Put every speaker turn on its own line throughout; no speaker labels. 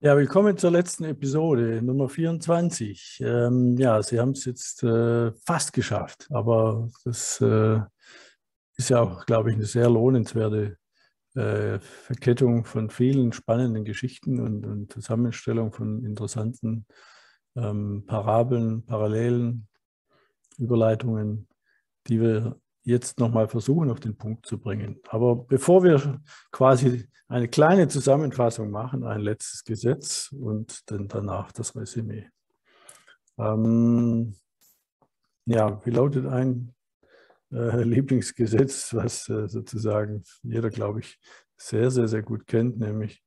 Ja, willkommen zur letzten Episode, Nummer 24. Ja, Sie haben es jetzt fast geschafft, aber das ist ja auch, glaube ich, eine sehr lohnenswerte Verkettung von vielen spannenden Geschichten und Zusammenstellung von interessanten Parabeln, Parallelen, Überleitungen, die wir jetzt nochmal versuchen auf den Punkt zu bringen. Aber bevor wir quasi eine kleine Zusammenfassung machen, ein letztes Gesetz und dann danach das Resümee. Ja, wie lautet ein Lieblingsgesetz, was sozusagen jeder, glaube ich, sehr, sehr, sehr gut kennt, nämlich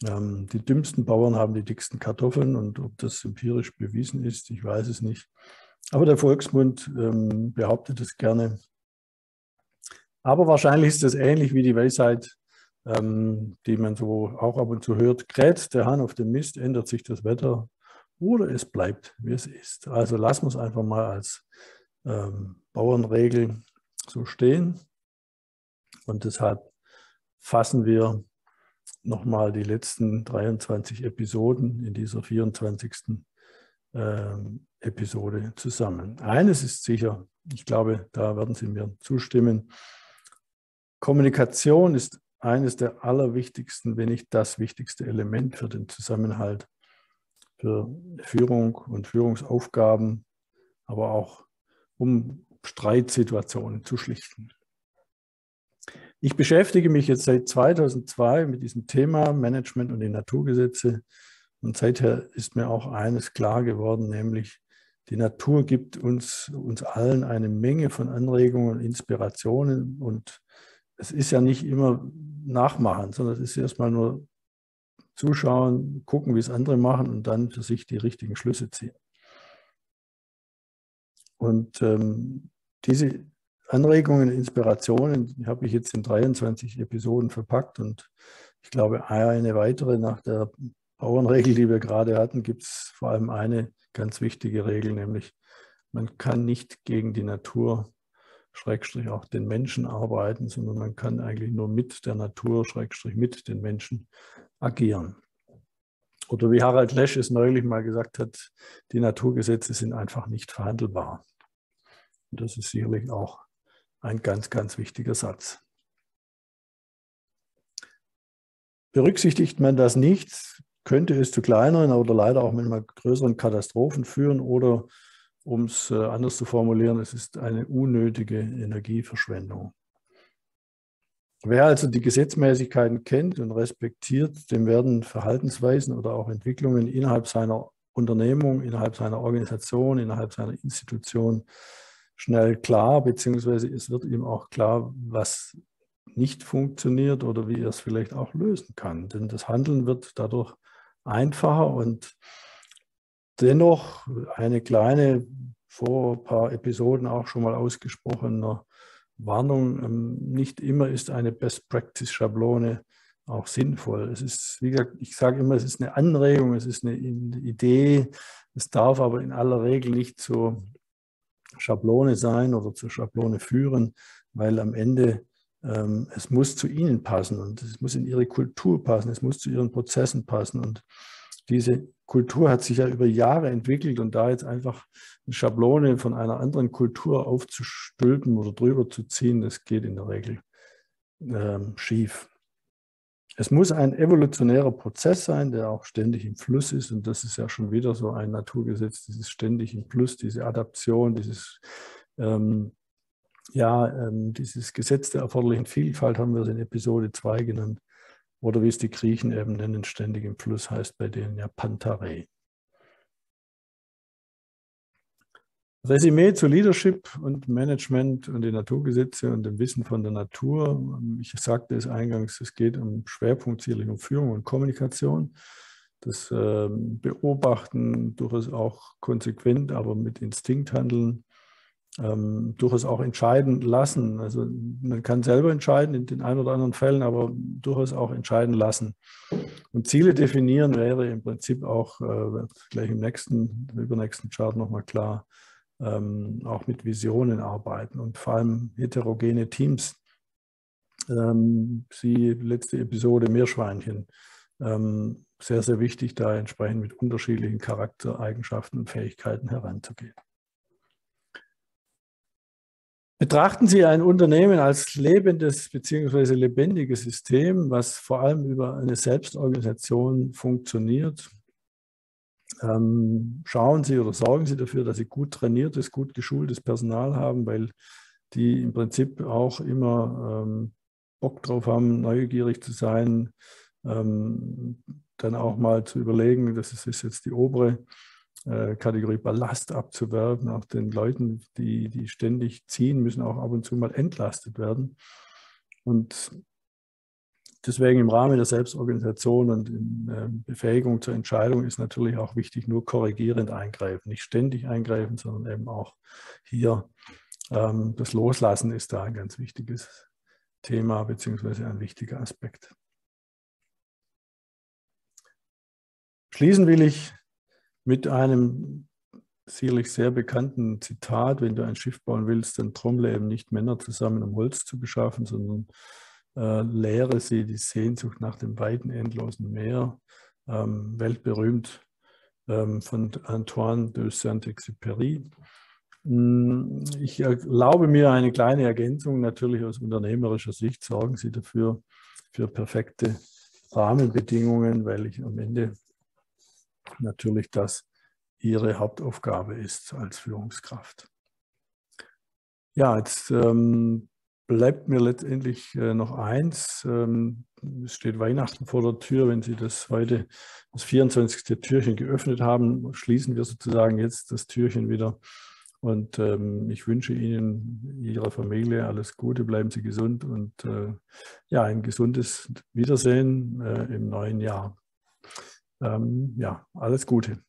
die dümmsten Bauern haben die dicksten Kartoffeln, und ob das empirisch bewiesen ist, ich weiß es nicht. Aber der Volksmund behauptet es gerne. Aber wahrscheinlich ist es ähnlich wie die Weisheit, die man so auch ab und zu hört. Kräht der Hahn auf den Mist, ändert sich das Wetter oder es bleibt, wie es ist. Also lassen wir es einfach mal als Bauernregel so stehen. Und deshalb fassen wir nochmal die letzten 23 Episoden in dieser 24. Episode zusammen. Eines ist sicher, ich glaube, da werden Sie mir zustimmen: Kommunikation ist eines der allerwichtigsten, wenn nicht das wichtigste Element für den Zusammenhalt, für Führung und Führungsaufgaben, aber auch um Streitsituationen zu schlichten. Ich beschäftige mich jetzt seit 2002 mit diesem Thema Management und die Naturgesetze, und seither ist mir auch eines klar geworden, nämlich die Natur gibt uns allen eine Menge von Anregungen und Inspirationen, und es ist ja nicht immer nachmachen, sondern es ist erstmal nur zuschauen, gucken, wie es andere machen und dann für sich die richtigen Schlüsse ziehen. Und diese Anregungen, Inspirationen habe ich jetzt in 23 Episoden verpackt, und ich glaube, eine weitere nach der Bauernregel, die wir gerade hatten, gibt es vor allem eine ganz wichtige Regel, nämlich man kann nicht gegen die Natur Schrägstrich auch den Menschen arbeiten, sondern man kann eigentlich nur mit der Natur Schrägstrich mit den Menschen agieren. Oder wie Harald Lesch es neulich mal gesagt hat, die Naturgesetze sind einfach nicht verhandelbar. Und das ist sicherlich auch ein ganz, ganz wichtiger Satz. Berücksichtigt man das nicht, könnte es zu kleineren oder leider auch manchmal größeren Katastrophen führen, oder um es anders zu formulieren, es ist eine unnötige Energieverschwendung. Wer also die Gesetzmäßigkeiten kennt und respektiert, dem werden Verhaltensweisen oder auch Entwicklungen innerhalb seiner Unternehmung, innerhalb seiner Organisation, innerhalb seiner Institution schnell klar, beziehungsweise es wird ihm auch klar, was nicht funktioniert oder wie er es vielleicht auch lösen kann. Denn das Handeln wird dadurch einfacher, und dennoch eine kleine, vor ein paar Episoden auch schon mal ausgesprochene Warnung: Nicht immer ist eine Best-Practice-Schablone auch sinnvoll. Es ist, wie gesagt, ich sage immer, es ist eine Anregung, es ist eine Idee, es darf aber in aller Regel nicht zur Schablone sein oder zur Schablone führen, weil am Ende es muss zu Ihnen passen und es muss in Ihre Kultur passen, es muss zu Ihren Prozessen passen, und diese Kultur hat sich ja über Jahre entwickelt, und da jetzt einfach eine Schablone von einer anderen Kultur aufzustülpen oder drüber zu ziehen, das geht in der Regel schief. Es muss ein evolutionärer Prozess sein, der auch ständig im Fluss ist, und das ist ja schon wieder so ein Naturgesetz, dieses ständig im Fluss, diese Adaption, dieses dieses Gesetz der erforderlichen Vielfalt haben wir es in Episode 2 genannt. Oder wie es die Griechen eben nennen, ständig im Fluss heißt bei denen ja Pantarei. Resümee zu Leadership und Management und die Naturgesetze und dem Wissen von der Natur. Ich sagte es eingangs, es geht um Schwerpunkt sicherlich um Führung und Kommunikation. Das Beobachten, durchaus auch konsequent, aber mit Instinkt handeln. Durchaus auch entscheiden lassen. Also man kann selber entscheiden in den ein oder anderen Fällen, aber durchaus auch entscheiden lassen. Und Ziele definieren wäre im Prinzip auch, gleich im übernächsten Chart nochmal klar, auch mit Visionen arbeiten und vor allem heterogene Teams. Die letzte Episode Meerschweinchen sehr, sehr wichtig, da entsprechend mit unterschiedlichen Charaktereigenschaften und Fähigkeiten heranzugehen. Betrachten Sie ein Unternehmen als lebendes bzw. lebendiges System, was vor allem über eine Selbstorganisation funktioniert. Schauen Sie oder sorgen Sie dafür, dass Sie gut trainiertes, gut geschultes Personal haben, weil die im Prinzip auch immer Bock drauf haben, neugierig zu sein, dann auch mal zu überlegen, das ist jetzt die obere Kategorie Ballast abzuwerfen. Auch den Leuten, die ständig ziehen, müssen auch ab und zu mal entlastet werden. Und deswegen im Rahmen der Selbstorganisation und in Befähigung zur Entscheidung ist natürlich auch wichtig, nur korrigierend eingreifen. Nicht ständig eingreifen, sondern eben auch hier das Loslassen ist da ein ganz wichtiges Thema beziehungsweise ein wichtiger Aspekt. Schließen will ich mit einem sicherlich sehr bekannten Zitat: Wenn du ein Schiff bauen willst, dann trommle eben nicht Männer zusammen, um Holz zu beschaffen, sondern lehre sie die Sehnsucht nach dem weiten, endlosen Meer. Weltberühmt von Antoine de Saint-Exupéry. Ich erlaube mir eine kleine Ergänzung, natürlich aus unternehmerischer Sicht. Sorgen Sie dafür für perfekte Rahmenbedingungen, weil ich am Ende natürlich das Ihre Hauptaufgabe ist als Führungskraft. Ja, jetzt bleibt mir letztendlich noch eins. Es steht Weihnachten vor der Tür. Wenn Sie das heute, das 24. Türchen geöffnet haben, schließen wir sozusagen jetzt das Türchen wieder. Und ich wünsche Ihnen, Ihrer Familie alles Gute, bleiben Sie gesund und ja, ein gesundes Wiedersehen im neuen Jahr. Ja, alles Gute.